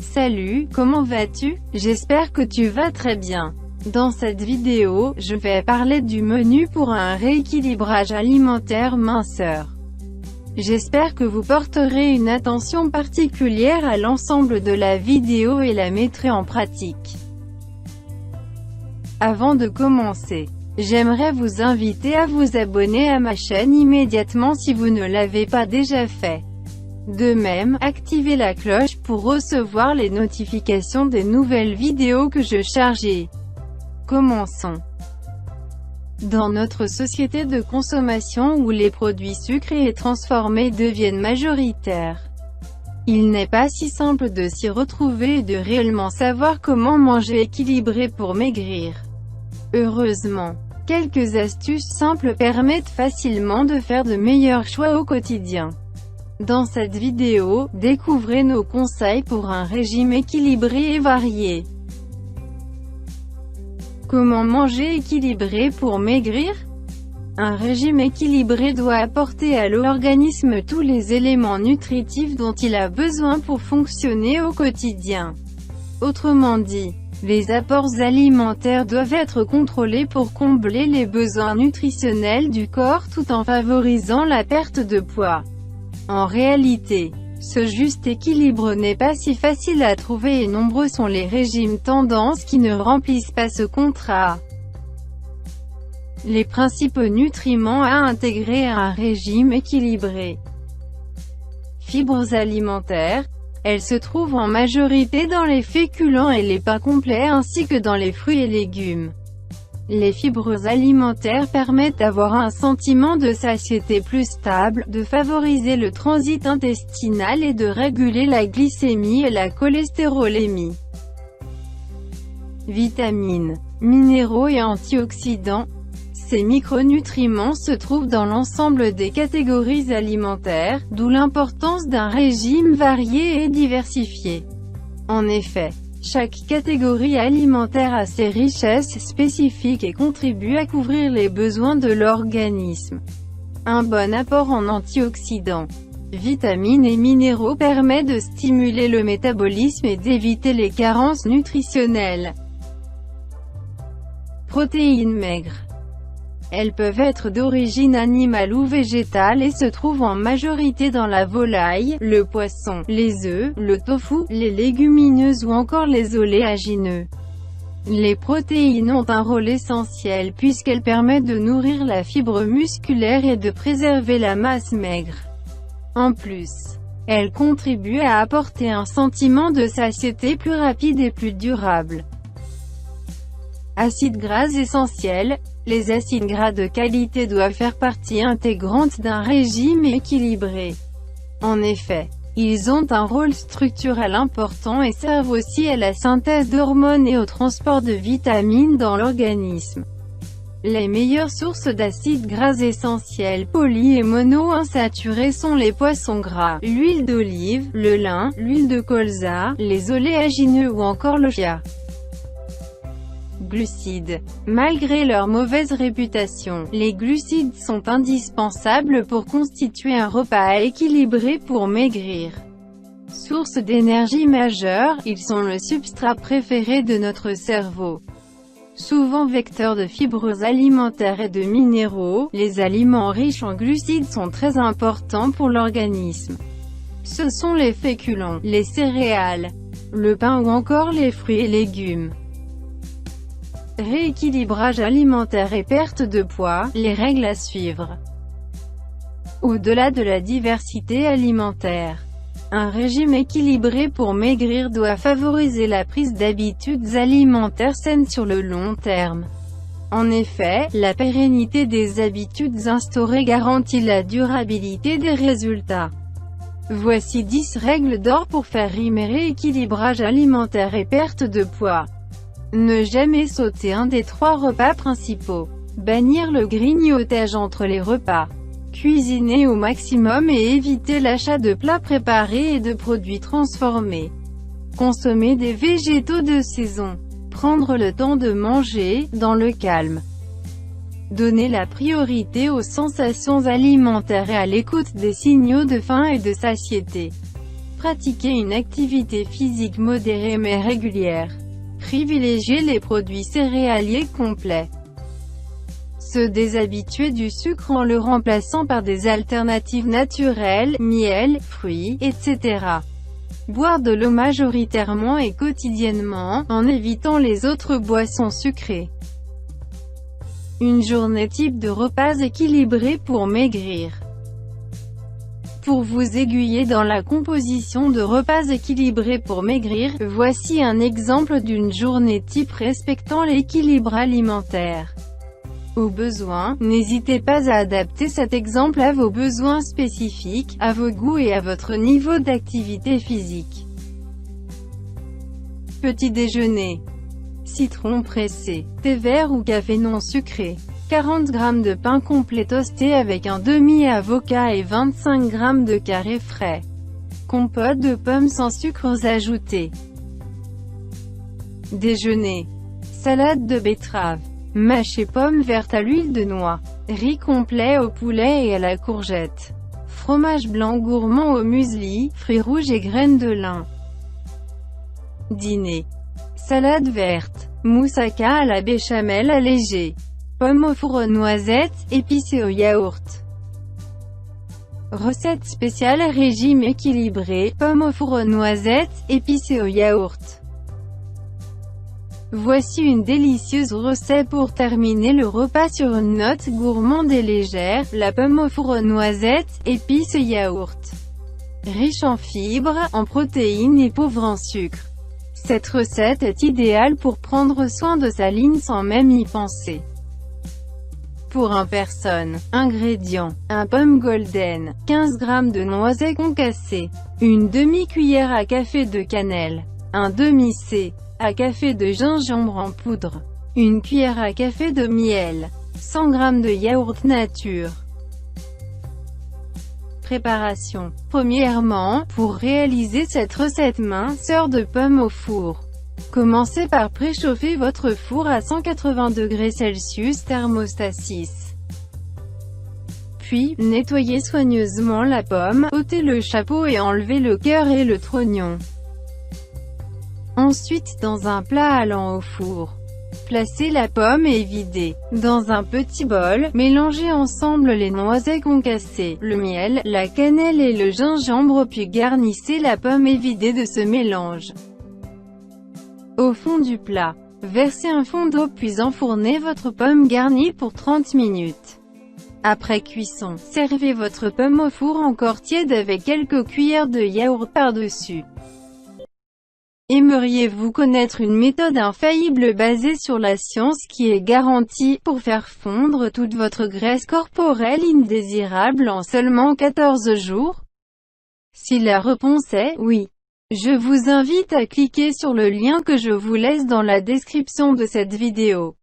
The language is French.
Salut, comment vas-tu? J'espère que tu vas très bien. Dans cette vidéo, je vais parler du menu pour un rééquilibrage alimentaire minceur. J'espère que vous porterez une attention particulière à l'ensemble de la vidéo et la mettrez en pratique. Avant de commencer, j'aimerais vous inviter à vous abonner à ma chaîne immédiatement si vous ne l'avez pas déjà fait. De même, activez la cloche pour recevoir les notifications des nouvelles vidéos que je charge. Commençons. Dans notre société de consommation où les produits sucrés et transformés deviennent majoritaires, il n'est pas si simple de s'y retrouver et de réellement savoir comment manger équilibré pour maigrir. Heureusement, quelques astuces simples permettent facilement de faire de meilleurs choix au quotidien. Dans cette vidéo, découvrez nos conseils pour un régime équilibré et varié. Comment manger équilibré pour maigrir? Un régime équilibré doit apporter à l'organisme tous les éléments nutritifs dont il a besoin pour fonctionner au quotidien. Autrement dit, les apports alimentaires doivent être contrôlés pour combler les besoins nutritionnels du corps tout en favorisant la perte de poids. En réalité, ce juste équilibre n'est pas si facile à trouver et nombreux sont les régimes tendances qui ne remplissent pas ce contrat. Les principaux nutriments à intégrer à un régime équilibré. Fibres alimentaires. Elles se trouvent en majorité dans les féculents et les pains complets ainsi que dans les fruits et légumes. Les fibres alimentaires permettent d'avoir un sentiment de satiété plus stable, de favoriser le transit intestinal et de réguler la glycémie et la cholestérolémie. Vitamines, minéraux et antioxydants. Ces micronutriments se trouvent dans l'ensemble des catégories alimentaires, d'où l'importance d'un régime varié et diversifié. En effet, chaque catégorie alimentaire a ses richesses spécifiques et contribue à couvrir les besoins de l'organisme. Un bon apport en antioxydants, vitamines et minéraux permet de stimuler le métabolisme et d'éviter les carences nutritionnelles. Protéines maigres. Elles peuvent être d'origine animale ou végétale et se trouvent en majorité dans la volaille, le poisson, les œufs, le tofu, les légumineuses ou encore les oléagineux. Les protéines ont un rôle essentiel puisqu'elles permettent de nourrir la fibre musculaire et de préserver la masse maigre. En plus, elles contribuent à apporter un sentiment de satiété plus rapide et plus durable. Acides gras essentiels. Les acides gras de qualité doivent faire partie intégrante d'un régime équilibré. En effet, ils ont un rôle structurel important et servent aussi à la synthèse d'hormones et au transport de vitamines dans l'organisme. Les meilleures sources d'acides gras essentiels poly et monoinsaturés sont les poissons gras, l'huile d'olive, le lin, l'huile de colza, les oléagineux ou encore le chia. Glucides. Malgré leur mauvaise réputation, les glucides sont indispensables pour constituer un repas équilibré pour maigrir. Source d'énergie majeure, ils sont le substrat préféré de notre cerveau. Souvent vecteurs de fibres alimentaires et de minéraux, les aliments riches en glucides sont très importants pour l'organisme. Ce sont les féculents, les céréales, le pain ou encore les fruits et légumes. Rééquilibrage alimentaire et perte de poids, les règles à suivre. Au-delà de la diversité alimentaire, un régime équilibré pour maigrir doit favoriser la prise d'habitudes alimentaires saines sur le long terme. En effet, la pérennité des habitudes instaurées garantit la durabilité des résultats. Voici 10 règles d'or pour faire rimer rééquilibrage alimentaire et perte de poids. Ne jamais sauter un des 3 repas principaux. Bannir le grignotage entre les repas. Cuisiner au maximum et éviter l'achat de plats préparés et de produits transformés. Consommer des végétaux de saison. Prendre le temps de manger, dans le calme. Donner la priorité aux sensations alimentaires et à l'écoute des signaux de faim et de satiété. Pratiquez une activité physique modérée mais régulière. Privilégiez les produits céréaliers complets. Se déshabituer du sucre en le remplaçant par des alternatives naturelles, miel, fruits, etc. Boire de l'eau majoritairement et quotidiennement, en évitant les autres boissons sucrées. Une journée type de repas équilibrés pour maigrir. Pour vous aiguiller dans la composition de repas équilibrés pour maigrir, voici un exemple d'une journée type respectant l'équilibre alimentaire. Au besoin, n'hésitez pas à adapter cet exemple à vos besoins spécifiques, à vos goûts et à votre niveau d'activité physique. Petit déjeuner. Citron pressé, thé vert ou café non sucré. 40 g de pain complet toasté avec un demi-avocat et 25 g de carré frais. Compote de pommes sans sucres ajoutés. Déjeuner. Salade de betterave. Mâché pommes vertes à l'huile de noix. Riz complet au poulet et à la courgette. Fromage blanc gourmand au muesli, fruits rouges et graines de lin. Dîner. Salade verte. Moussaka à la béchamel allégée. Pommes au four aux noisettes, épicées au yaourt. Recette spéciale régime équilibré, pommes au four aux noisettes, épicées au yaourt. Voici une délicieuse recette pour terminer le repas sur une note gourmande et légère, la pomme au four aux noisettes, épices et yaourt. Riche en fibres, en protéines et pauvre en sucre. Cette recette est idéale pour prendre soin de sa ligne sans même y penser. Pour 1 personne. Ingrédients. 1 pomme golden, 15 g de noisettes concassées, une demi-cuillère à café de cannelle, un demi-c à café de gingembre en poudre, une cuillère à café de miel, 100 g de yaourt nature. Préparation. Premièrement, pour réaliser cette recette minceur de pommes au four, commencez par préchauffer votre four à 180°C thermostat 6. Puis, nettoyez soigneusement la pomme, ôtez le chapeau et enlevez le cœur et le trognon. Ensuite, dans un plat allant au four, placez la pomme et videz. Dans un petit bol, mélangez ensemble les noisettes concassées, le miel, la cannelle et le gingembre puis garnissez la pomme et videz de ce mélange. Au fond du plat, versez un fond d'eau puis enfournez votre pomme garnie pour 30 minutes. Après cuisson, servez votre pomme au four encore tiède avec quelques cuillères de yaourt par-dessus. Aimeriez-vous connaître une méthode infaillible basée sur la science qui est garantie pour faire fondre toute votre graisse corporelle indésirable en seulement 14 jours? Si la réponse est oui, je vous invite à cliquer sur le lien que je vous laisse dans la description de cette vidéo.